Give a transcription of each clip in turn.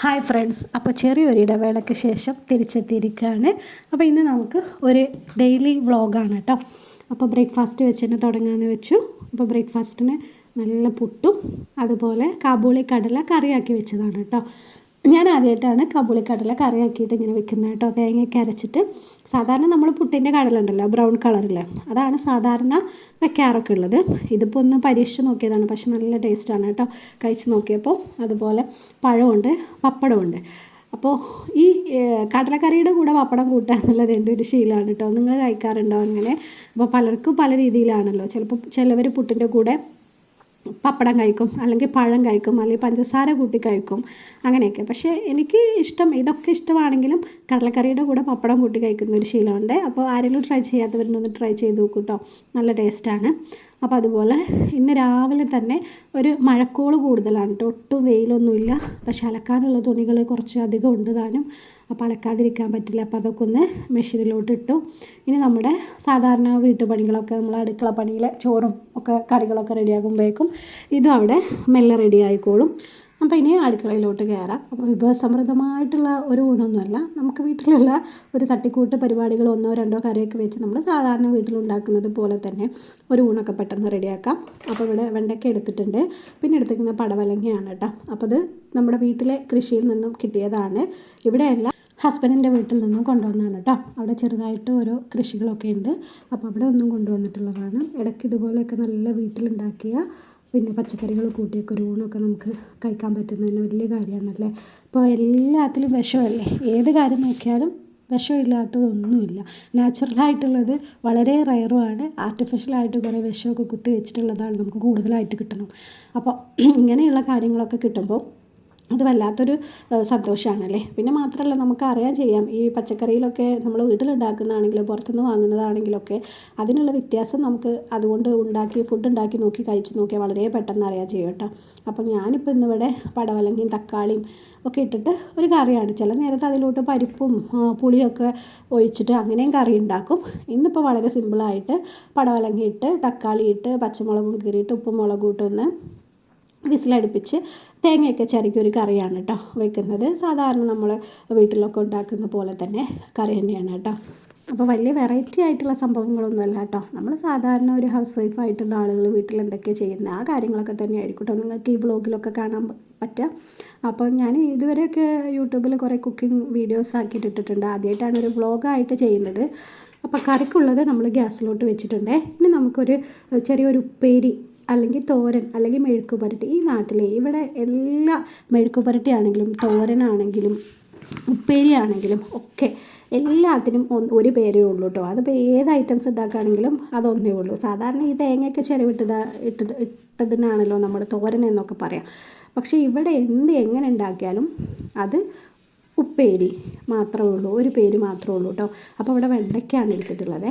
Hi friends, അപ്പോൾ ചെറിയൊരു ഇടവേളയ്ക്ക് ശേഷം തിരിച്ചെത്തിയിരിക്കുകയാണ്. അപ്പോൾ ഇന്ന് നമുക്ക് ഒരു ഡെയിലി വ്ളോഗാണ് കേട്ടോ. അപ്പോൾ ബ്രേക്ക്ഫാസ്റ്റ് വെച്ച് തന്നെ തുടങ്ങാമെന്ന് വെച്ചു. അപ്പോൾ ബ്രേക്ക്ഫാസ്റ്റിന് നല്ല പുട്ടും അതുപോലെ കാബൂളി കടല കറിയാക്കി വെച്ചതാണ് കേട്ടോ. ഞാൻ ആദ്യമായിട്ടാണ് കാബൂളി കടല കറിയാക്കിയിട്ട് ഇങ്ങനെ വെക്കുന്നത് കേട്ടോ. തേങ്ങയൊക്കെ അരച്ചിട്ട് സാധാരണ നമ്മൾ പുട്ടിൻ്റെ കടല ഉണ്ടല്ലോ, ബ്രൗൺ കളറിൽ, അതാണ് സാധാരണ വെക്കാറൊക്കെ ഉള്ളത്. ഇതിപ്പോൾ ഒന്ന് പരീക്ഷിച്ച് നോക്കിയതാണ്, പക്ഷെ നല്ല ടേസ്റ്റാണ് കേട്ടോ. കഴിച്ച് നോക്കിയപ്പോൾ അതുപോലെ പഴമുണ്ട്, പപ്പടമുണ്ട്. അപ്പോൾ ഈ കടലക്കറിയുടെ കൂടെ പപ്പടം കൂട്ടുക എന്നുള്ളത് എൻ്റെ ഒരു ശീലമാണ് കേട്ടോ. നിങ്ങൾ കഴിക്കാറുണ്ടോ അങ്ങനെ? അപ്പോൾ പലർക്കും പല രീതിയിലാണല്ലോ. ചിലപ്പോൾ ചിലവർ പുട്ടിൻ്റെ കൂടെ പപ്പടം കഴിക്കും, അല്ലെങ്കിൽ പഴം കഴിക്കും, അല്ലെങ്കിൽ പഞ്ചസാര കൂട്ടി കഴിക്കും, അങ്ങനെയൊക്കെ. പക്ഷേ എനിക്ക് ഇഷ്ടം, ഇതൊക്കെ ഇഷ്ടമാണെങ്കിലും കടലക്കറിയുടെ കൂടെ പപ്പടം കൂട്ടി കഴിക്കുന്ന ഒരു ശീലമുണ്ട്. അപ്പോൾ ആരെങ്കിലും ട്രൈ ചെയ്യാത്തവരൊന്ന് ട്രൈ ചെയ്ത് നോക്കൂ കേട്ടോ, നല്ല ടേസ്റ്റാണ്. അപ്പോൾ അതുപോലെ ഇന്ന് രാവിലെ തന്നെ ഒരു മഴക്കോള് കൂടുതലാണ് കേട്ടോ. ഒട്ടും വെയിലൊന്നുമില്ല, പക്ഷെ അലക്കാനുള്ള തുണികൾ കുറച്ച് അധികം ഉണ്ട് താനും. അപ്പോൾ അലക്കാതിരിക്കാൻ പറ്റില്ല. അപ്പോൾ അതൊക്കെ ഒന്ന് മെഷീനിലോട്ട് ഇട്ടു. ഇനി നമ്മുടെ സാധാരണ വീട്ടുപണികളൊക്കെ, നമ്മൾ അടുക്കള പണിയിൽ ചോറും ഒക്കെ കറികളൊക്കെ റെഡിയാകുമ്പോഴേക്കും ഇതും അവിടെ മെല്ലെ റെഡി ആയിക്കോളും. അപ്പോൾ ഇനി അടുക്കളയിലോട്ട് കയറാം. അപ്പോൾ വിഭവസമൃദ്ധമായിട്ടുള്ള ഒരു ഊണൊന്നുമല്ല, നമുക്ക് വീട്ടിലുള്ള ഒരു തട്ടിക്കൂട്ട് പരിപാടികൾ, ഒന്നോ രണ്ടോ കറിയൊക്കെ വെച്ച് നമ്മൾ സാധാരണ വീട്ടിലുണ്ടാക്കുന്നത് പോലെ തന്നെ ഒരു ഊണൊക്കെ പെട്ടെന്ന് റെഡിയാക്കാം. അപ്പോൾ ഇവിടെ വെണ്ടയ്ക്ക എടുത്തിട്ടുണ്ട്, പിന്നെ എടുത്തിരിക്കുന്ന പടവലങ്ങയാണ് കേട്ടോ. അപ്പോൾ അത് നമ്മുടെ വീട്ടിലെ കൃഷിയിൽ നിന്നും കിട്ടിയതാണ്. ഇവിടെയല്ല, ഹസ്ബൻഡിൻ്റെ വീട്ടിൽ നിന്നും കൊണ്ടുവന്നതാണ് കേട്ടോ. അവിടെ ചെറുതായിട്ട് ഓരോ കൃഷികളൊക്കെ ഉണ്ട്. അപ്പോൾ അവിടെ ഒന്നും കൊണ്ടുവന്നിട്ടുള്ളതാണ്. ഇടയ്ക്ക് ഇതുപോലെയൊക്കെ നല്ല വീട്ടിലുണ്ടാക്കിയ പിന്നെ പച്ചക്കറികൾ കൂട്ടിയൊക്കെ ഒരു ഊണൊക്കെ നമുക്ക് കഴിക്കാൻ പറ്റുന്നതിന് വലിയ കാര്യമാണല്ലേ. ഇപ്പോൾ എല്ലാത്തിലും വിഷമല്ലേ, ഏത് കാര്യം നോക്കിയാലും വിഷമില്ലാത്തതൊന്നുമില്ല. നാച്ചുറലായിട്ടുള്ളത് വളരെ റയറുമാണ്. ആർട്ടിഫിഷ്യലായിട്ട് കുറേ വിഷമൊക്കെ കുത്തി വെച്ചിട്ടുള്ളതാണ് നമുക്ക് കൂടുതലായിട്ട് കിട്ടണം. അപ്പോൾ ഇങ്ങനെയുള്ള കാര്യങ്ങളൊക്കെ കിട്ടുമ്പോൾ അത് വല്ലാത്തൊരു സന്തോഷമാണല്ലേ. പിന്നെ മാത്രമല്ല, നമുക്ക് അറിയാൻ ചെയ്യാം, ഈ പച്ചക്കറിയിലൊക്കെ നമ്മൾ വീട്ടിലുണ്ടാക്കുന്നതാണെങ്കിലും പുറത്തുനിന്ന് വാങ്ങുന്നതാണെങ്കിലൊക്കെ അതിനുള്ള വ്യത്യാസം നമുക്ക് അതുകൊണ്ട് ഫുഡ് ഉണ്ടാക്കി നോക്കി കഴിച്ച് നോക്കിയാൽ വളരെ പെട്ടെന്ന് അറിയാൻ ചെയ്യും കേട്ടോ. അപ്പം ഞാനിപ്പോൾ ഇന്നിവിടെ പടവലങ്ങയും തക്കാളിയും ഒക്കെ ഇട്ടിട്ട് ഒരു കറിയാണ്. ചില നേരത്ത് അതിലോട്ട് പരിപ്പും പുളിയൊക്കെ ഒഴിച്ചിട്ട് അങ്ങനെയും കറി ഉണ്ടാക്കും. ഇന്നിപ്പോൾ വളരെ സിമ്പിളായിട്ട് പടവലങ്ങ ഇട്ട് തക്കാളി ഇട്ട് പച്ചമുളകും കീറിയിട്ട് ഉപ്പും മുളകും ഇട്ടൊന്ന് വിസിലടുപ്പിച്ച് തേങ്ങയൊക്കെ ചിരകി ഒരു കറിയാണ് കേട്ടോ വെക്കുന്നത്. സാധാരണ നമ്മൾ വീട്ടിലൊക്കെ ഉണ്ടാക്കുന്ന പോലെ തന്നെ കറി തന്നെയാണ് കേട്ടോ. അപ്പോൾ വലിയ വെറൈറ്റി ആയിട്ടുള്ള സംഭവങ്ങളൊന്നുമല്ല കേട്ടോ. നമ്മൾ സാധാരണ ഒരു ഹൗസ് വൈഫായിട്ടുള്ള ആളുകൾ വീട്ടിൽ എന്തൊക്കെ ചെയ്യുന്നത് ആ കാര്യങ്ങളൊക്കെ തന്നെയായിരിക്കും കേട്ടോ നിങ്ങൾക്ക് ഈ വ്ളോഗിലൊക്കെ കാണാൻ പറ്റുക. അപ്പോൾ ഞാൻ ഇതുവരെയൊക്കെ യൂട്യൂബിൽ കുറേ കുക്കിംഗ് വീഡിയോസ് ആക്കിയിട്ട് ഇട്ടിട്ടുണ്ട്. ആദ്യമായിട്ടാണ് ഒരു വ്ളോഗായിട്ട് ചെയ്യുന്നത്. അപ്പോൾ കറിക്കുള്ളത് നമ്മൾ ഗ്യാസിലോട്ട് വെച്ചിട്ടുണ്ട്. ഇനി നമുക്കൊരു ചെറിയൊരു ഉപ്പേരി അല്ലെങ്കിൽ തോരൻ അല്ലെങ്കിൽ മെഴുക്ക് പുരട്ടി, ഈ നാട്ടിലെ ഇവിടെ എല്ലാ മെഴുക്ക് പുരട്ടി ആണെങ്കിലും തോരനാണെങ്കിലും ഉപ്പേരി ആണെങ്കിലും ഒക്കെ എല്ലാത്തിനും ഒരു പേരേ ഉള്ളൂ കേട്ടോ. അതിപ്പോൾ ഏത് ഐറ്റംസ് ഉണ്ടാക്കുകയാണെങ്കിലും അതൊന്നേ ഉള്ളൂ. സാധാരണ ഈ തേങ്ങയൊക്കെ ഇട്ടതിനാണല്ലോ നമ്മൾ തോരൻ എന്നൊക്കെ പറയാം. പക്ഷേ ഇവിടെ എങ്ങനെ ഉണ്ടാക്കിയാലും അത് ഉപ്പേരി മാത്രമേ ഉള്ളൂ, ഒരു പേര് മാത്രമേ ഉള്ളൂ കേട്ടോ. അപ്പോൾ ഇവിടെ വെണ്ടയ്ക്കാണ് എടുത്തിട്ടുള്ളത്.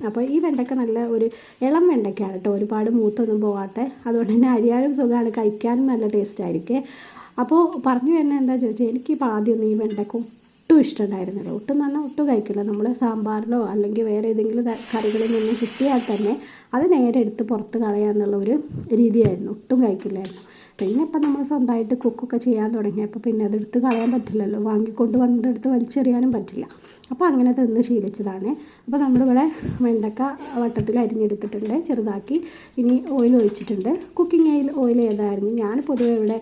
അപ്പോൾ ഈ വെണ്ടയ്ക്ക നല്ല ഒരു ഇളം വെണ്ടയ്ക്കാണ് കേട്ടോ, ഒരുപാട് മൂത്തൊന്നും പോകാത്ത. അതുകൊണ്ട് തന്നെ അരിയാനും സുഖമാണ്, കഴിക്കാനും നല്ല ടേസ്റ്റ് ആയിരിക്കും. അപ്പോൾ പറഞ്ഞു തന്നെ എന്താ ചോദിച്ചാൽ, എനിക്കിപ്പോൾ ആദ്യമൊന്നും ഈ വെണ്ടയ്ക്ക ഒട്ടും ഇഷ്ടമുണ്ടായിരുന്നില്ല. ഒട്ടും എന്ന് പറഞ്ഞാൽ ഒട്ടും കഴിക്കില്ല. നമ്മൾ സാമ്പാറിലോ അല്ലെങ്കിൽ വേറെ ഏതെങ്കിലും കറികളിൽ നിന്നും കിട്ടിയാൽ തന്നെ അത് നേരെ എടുത്ത് പുറത്ത് കളയാന്നുള്ള ഒരു രീതിയായിരുന്നു, ഒട്ടും കഴിക്കില്ലായിരുന്നു. പിന്നെ ഇപ്പം നമ്മൾ സ്വന്തമായിട്ട് കുക്കൊക്കെ ചെയ്യാൻ തുടങ്ങിയപ്പോൾ പിന്നെ അതെടുത്ത് കളയാൻ പറ്റില്ലല്ലോ, വാങ്ങിക്കൊണ്ട് വന്നെടുത്ത് വലിച്ചെറിയാനും പറ്റില്ല. അപ്പോൾ അങ്ങനെ തിന്ന് ശീലിച്ചതാണ്. അപ്പോൾ നമ്മളിവിടെ വെണ്ടക്ക വട്ടത്തിൽ അരിഞ്ഞെടുത്തിട്ടുണ്ട് ചെറുതാക്കി. ഇനി ഓയിൽ ഒഴിച്ചിട്ടുണ്ട്. കുക്കിംഗ് ഓയിൽ ഏതായിരുന്നു? ഞാൻ പൊതുവെ ഇവിടെ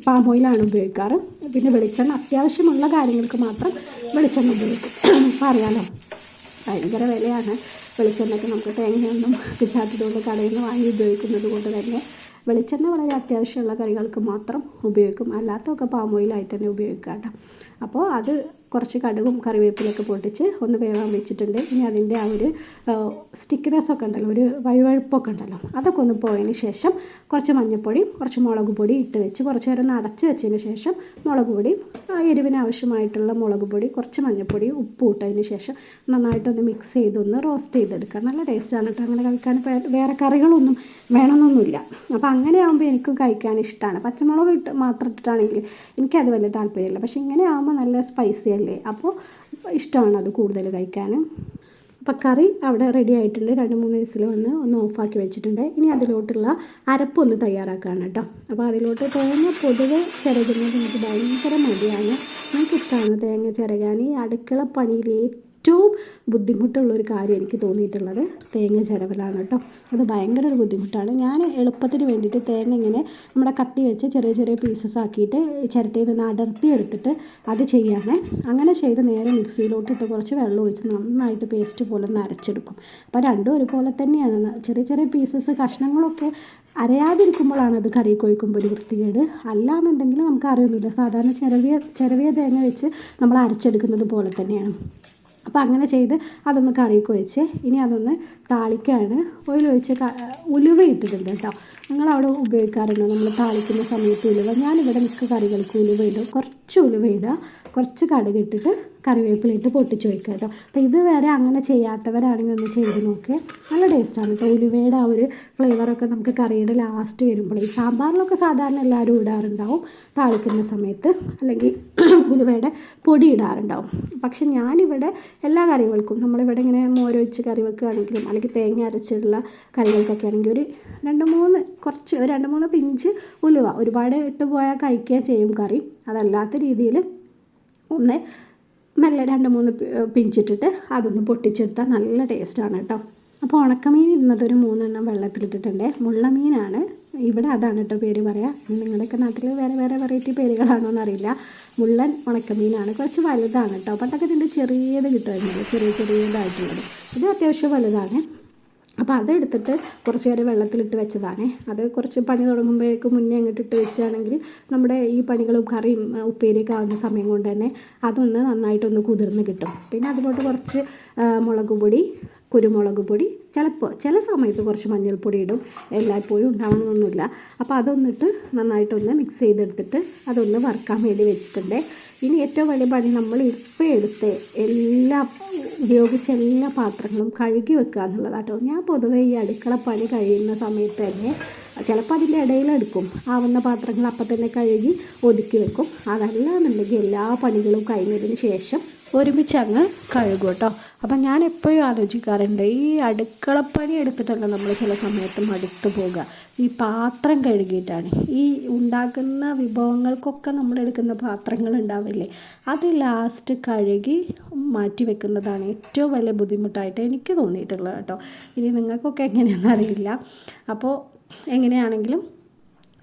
പാം ഓയിലാണ് ഉപയോഗിക്കാറ്. പിന്നെ വെളിച്ചെണ്ണ അത്യാവശ്യമുള്ള കാര്യങ്ങൾക്ക് മാത്രം വെളിച്ചെണ്ണ ഉപയോഗിക്കും. അപ്പോൾ അറിയാമല്ലോ, ഭയങ്കര വിലയാണ് വെളിച്ചെണ്ണയ്ക്ക്. നമുക്ക് തേങ്ങയൊന്നും കിട്ടാത്തതുകൊണ്ട് കടയിൽ നിന്ന് വാങ്ങി ഉപയോഗിക്കുന്നത് കൊണ്ട് തന്നെ വെളിച്ചെണ്ണ വളരെ അത്യാവശ്യമുള്ള കറികൾക്ക് മാത്രം ഉപയോഗിക്കും. അല്ലാത്തതൊക്കെ പാം ഓയിലായിട്ട് തന്നെ ഉപയോഗിക്കാം കേട്ടോ. അപ്പോൾ അത് കുറച്ച് കടുകും കറിവേപ്പിലൊക്കെ പൊട്ടിച്ച് ഒന്ന് വേവാൻ വെച്ചിട്ടുണ്ട്. ഇനി അതിൻ്റെ ആ ഒരു സ്റ്റിക്കിനെസ് ഒക്കെ ഉണ്ടല്ലോ, ഒരു വഴുവഴുപ്പൊക്കെ ഉണ്ടല്ലോ, അതൊക്കെ ഒന്ന് പോയതിന് ശേഷം കുറച്ച് മഞ്ഞൾപ്പൊടിയും കുറച്ച് മുളക് പൊടി ഇട്ട് വെച്ച് കുറച്ച് നേരം ഒന്ന് അടച്ച് വെച്ചതിന് ശേഷം മുളക് പൊടിയും എരിവിന് ആവശ്യമായിട്ടുള്ള മുളക് പൊടി കുറച്ച് മഞ്ഞൾപ്പൊടിയും ഉപ്പും ഇട്ടതിന് ശേഷം നന്നായിട്ടൊന്ന് മിക്സ് ചെയ്തൊന്ന് റോസ്റ്റ് ചെയ്തെടുക്കുക. നല്ല ടേസ്റ്റാണ് കേട്ടോ. അങ്ങനെ കഴിക്കാൻ വേറെ കറികളൊന്നും വേണമെന്നൊന്നുമില്ല. അപ്പോൾ അങ്ങനെ ആകുമ്പോൾ എനിക്കും കഴിക്കാൻ ഇഷ്ടമാണ്. പച്ചമുളക് മാത്രം ഇട്ടിട്ടാണെങ്കിൽ എനിക്കത് വലിയ താല്പര്യമില്ല. പക്ഷേ ഇങ്ങനെ ആകുമ്പോൾ നല്ല സ്പൈസി അല്ലേ, അപ്പോൾ ഇഷ്ടമാണ് അത് കൂടുതൽ കഴിക്കാൻ. അപ്പോൾ കറി അവിടെ റെഡി ആയിട്ടുണ്ട്. 2-3 വിസിൽ വന്ന് ഒന്ന് ഓഫാക്കി വെച്ചിട്ടുണ്ട്. ഇനി അതിലോട്ടുള്ള അരപ്പൊന്ന് തയ്യാറാക്കുകയാണ് കേട്ടോ. അപ്പോൾ അതിലോട്ട് തേങ്ങ പൊതുവെ ചിരകുന്നത് എനിക്ക് ഭയങ്കര മടിയാണ്. എനിക്കിഷ്ടമാണ് തേങ്ങ ചിരകാൻ. ഈ അടുക്കള പണിയിൽ ഏറ്റവും ബുദ്ധിമുട്ടുള്ളൊരു കാര്യം എനിക്ക് തോന്നിയിട്ടുള്ളത് തേങ്ങ ചിരവലാണ് കേട്ടോ. അത് ഭയങ്കര ഒരു ബുദ്ധിമുട്ടാണ്. ഞാൻ എളുപ്പത്തിന് വേണ്ടിയിട്ട് തേങ്ങ ഇങ്ങനെ നമ്മുടെ കത്തി വെച്ച് ചെറിയ ചെറിയ പീസസ് ആക്കിയിട്ട് ചിരട്ടയിൽ നിന്ന് അടർത്തി എടുത്തിട്ട് അത് ചെയ്യാണ്. അങ്ങനെ ചെയ്ത് നേരെ മിക്സിയിലോട്ടിട്ട് കുറച്ച് വെള്ളം ഒഴിച്ച് നന്നായിട്ട് പേസ്റ്റ് പോലെ ഒന്ന് അരച്ചെടുക്കും. അപ്പോൾ രണ്ടും ഒരുപോലെ തന്നെയാണ്. ചെറിയ ചെറിയ പീസസ് കഷ്ണങ്ങളൊക്കെ അരയാതിരിക്കുമ്പോഴാണ് അത് കറി കൊഴിക്കുമ്പോൾ ഒരു വൃത്തികേട്. അല്ലാന്നുണ്ടെങ്കിൽ നമുക്ക് അറിയൊന്നുമില്ല. സാധാരണ ചിരവിയ തേങ്ങ വെച്ച് നമ്മൾ അരച്ചെടുക്കുന്നത് പോലെ തന്നെയാണ്. അപ്പോൾ അങ്ങനെ ചെയ്ത് അതൊന്ന് കറിയൊക്കെ വെച്ച് ഇനി അതൊന്ന് താളിക്കാണ്. ഓയിൽ ഒഴിച്ച് ഉലുവ ഇട്ടിട്ടുണ്ട് കേട്ടോ. നിങ്ങളവിടെ ഉപയോഗിക്കാറുണ്ടോ നമ്മൾ താളിക്കുന്ന സമയത്ത് ഉലുവ? ഞാനിവിടെ മിക്ക കറികൾക്ക് ഉലുവ ഇടും. കുറച്ച് ഉലുവ ഇടുക, കുറച്ച് കടുക് ഇട്ടിട്ട് കറിവേപ്പിലിട്ട് പൊട്ടിച്ച് വയ്ക്കുക കേട്ടോ. അപ്പോൾ ഇതുവരെ അങ്ങനെ ചെയ്യാത്തവരാണെങ്കിൽ ഒന്ന് ചെയ്ത് നോക്കുക. നല്ല ടേസ്റ്റാണ് കേട്ടോ. ഉലുവയുടെ ആ ഒരു ഫ്ലേവറൊക്കെ നമുക്ക് കറിയുടെ ലാസ്റ്റ് വരുമ്പോൾ, ഈ സാമ്പാറിലൊക്കെ സാധാരണ എല്ലാവരും ഇടാറുണ്ടാവും താളിക്കുന്ന സമയത്ത്, അല്ലെങ്കിൽ ഉലുവയുടെ പൊടി ഇടാറുണ്ടാവും. പക്ഷെ ഞാനിവിടെ എല്ലാ കറികൾക്കും നമ്മളിവിടെ ഇങ്ങനെ മോരൊഴിച്ച് കറി വെക്കുകയാണെങ്കിലും അല്ലെങ്കിൽ തേങ്ങ അരച്ചിട്ടുള്ള കറികൾക്കൊക്കെ ആണെങ്കിൽ ഒരു 2-3 പിഞ്ച് ഉലുവ, ഒരുപാട് ഇട്ട് പോയാൽ കഴിക്കുക ചെയ്യും കറി. അതല്ലാത്ത രീതിയിൽ ഒന്ന് മെല്ലെ 2-3 പിഞ്ചിട്ടിട്ട് അതൊന്ന് പൊട്ടിച്ചെടുത്താൽ നല്ല ടേസ്റ്റാണ് കേട്ടോ. അപ്പോൾ ഉണക്കമീൻ ഇരുന്നത് ഒരു 3 എണ്ണം വെള്ളത്തിലിട്ടിട്ടുണ്ട്. മുള്ളമീനാണ് ഇവിടെ, അതാണ് കേട്ടോ പേര് പറയാം. നിങ്ങളുടെയൊക്കെ നാട്ടിൽ വേറെ വേറെ വെറൈറ്റി പേരുകളാണോ എന്നറിയില്ല. മുള്ളൻ ഉണക്കമീനാണ്. കുറച്ച് വലുതാണ് കേട്ടോ. പണ്ടൊക്കെ ഇതിൻ്റെ ചെറിയത് കിട്ടുമായിരുന്നല്ലോ, ചെറിയതായിട്ടുള്ളത്. ഇത് അത്യാവശ്യം വലുതാണ്. അപ്പോൾ അതെടുത്തിട്ട് കുറച്ച് നേരം വെള്ളത്തിലിട്ട് വെച്ചതാണ്. അത് കുറച്ച് പണി തുടങ്ങുമ്പോഴേക്കും മുന്നേ അങ്ങോട്ട് ഇട്ട് വെച്ചാണെങ്കിൽ നമ്മുടെ ഈ പണികളും കറിയും ഉപ്പേരിയൊക്കെ ആവുന്ന സമയം കൊണ്ട് തന്നെ അതൊന്ന് നന്നായിട്ടൊന്ന് കുതിർന്ന് കിട്ടും. പിന്നെ അതിലോട്ട് കുറച്ച് മുളക് പൊടി, കുരുമുളക് പൊടി, ചില സമയത്ത് കുറച്ച് മഞ്ഞൾപ്പൊടി ഇടും. എല്ലായ്പ്പോഴും ഉണ്ടാവണമെന്നൊന്നുമില്ല. അപ്പോൾ അതൊന്നിട്ട് നന്നായിട്ടൊന്ന് മിക്സ് ചെയ്തെടുത്തിട്ട് അതൊന്ന് വറുക്കാൻ വേണ്ടി വെച്ചിട്ടുണ്ട്. ഇനി ഏറ്റവും വലിയ പണി നമ്മൾ ഇപ്പോൾ എടുത്ത് ഉപയോഗിച്ച എല്ലാ പാത്രങ്ങളും കഴുകി വെക്കുക എന്നുള്ളതാട്ടോ. ഞാൻ പൊതുവേ ഈ അടുക്കള പണി കഴിയുന്ന സമയത്ത് തന്നെ ചിലപ്പോൾ അതിൻ്റെ ഇടയിലെടുക്കും. ആവുന്ന പാത്രങ്ങൾ അപ്പം തന്നെ കഴുകി ഒതുക്കി വെക്കും. അതല്ല എന്നുണ്ടെങ്കിൽ എല്ലാ പണികളും കഴിഞ്ഞതിന് ശേഷം ഒരുമിച്ച് അങ്ങ് കഴുകും കേട്ടോ. അപ്പം ഞാൻ എപ്പോഴും ആലോചിക്കാറുണ്ട്, ഈ അടുക്കളപ്പണി എടുത്തിട്ടല്ല നമ്മൾ ചില സമയത്ത് മടുത്തു പോകുക. ഈ പാത്രം കഴുകിയിട്ടാണ്. ഈ ഉണ്ടാക്കുന്ന വിഭവങ്ങൾക്കൊക്കെ നമ്മൾ എടുക്കുന്ന പാത്രങ്ങൾ ഉണ്ടാവില്ലേ, അത് ലാസ്റ്റ് കഴുകി മാറ്റി വെക്കുന്നതാണ് ഏറ്റവും വലിയ ബുദ്ധിമുട്ടായിട്ട് എനിക്ക് തോന്നിയിട്ടുള്ളത് കേട്ടോ. ഇനി നിങ്ങൾക്കൊക്കെ എങ്ങനെയാണെന്ന് അറിയില്ല. അപ്പോൾ എങ്ങനെയാണെങ്കിലും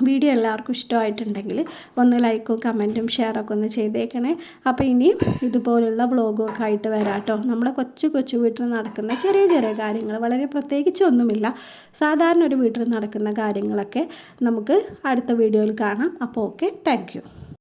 വീഡിയോ എല്ലാവർക്കും ഇഷ്ടമായിട്ടുണ്ടെങ്കിൽ ഒന്ന് ലൈക്കും കമൻറ്റും ഷെയറൊക്കെ ഒന്ന് ചെയ്തേക്കണേ. അപ്പോൾ ഇനിയും ഇതുപോലുള്ള വ്ളോഗൊക്കെ ആയിട്ട് വരാം കേട്ടോ. നമ്മുടെ കൊച്ചു വീട്ടിൽ നടക്കുന്ന ചെറിയ ചെറിയ കാര്യങ്ങൾ, വളരെ പ്രത്യേകിച്ചൊന്നുമില്ല, സാധാരണ ഒരു വീട്ടിൽ നടക്കുന്ന കാര്യങ്ങളൊക്കെ നമുക്ക് അടുത്ത വീഡിയോയിൽ കാണാം. അപ്പോൾ ഓക്കെ, താങ്ക് യു.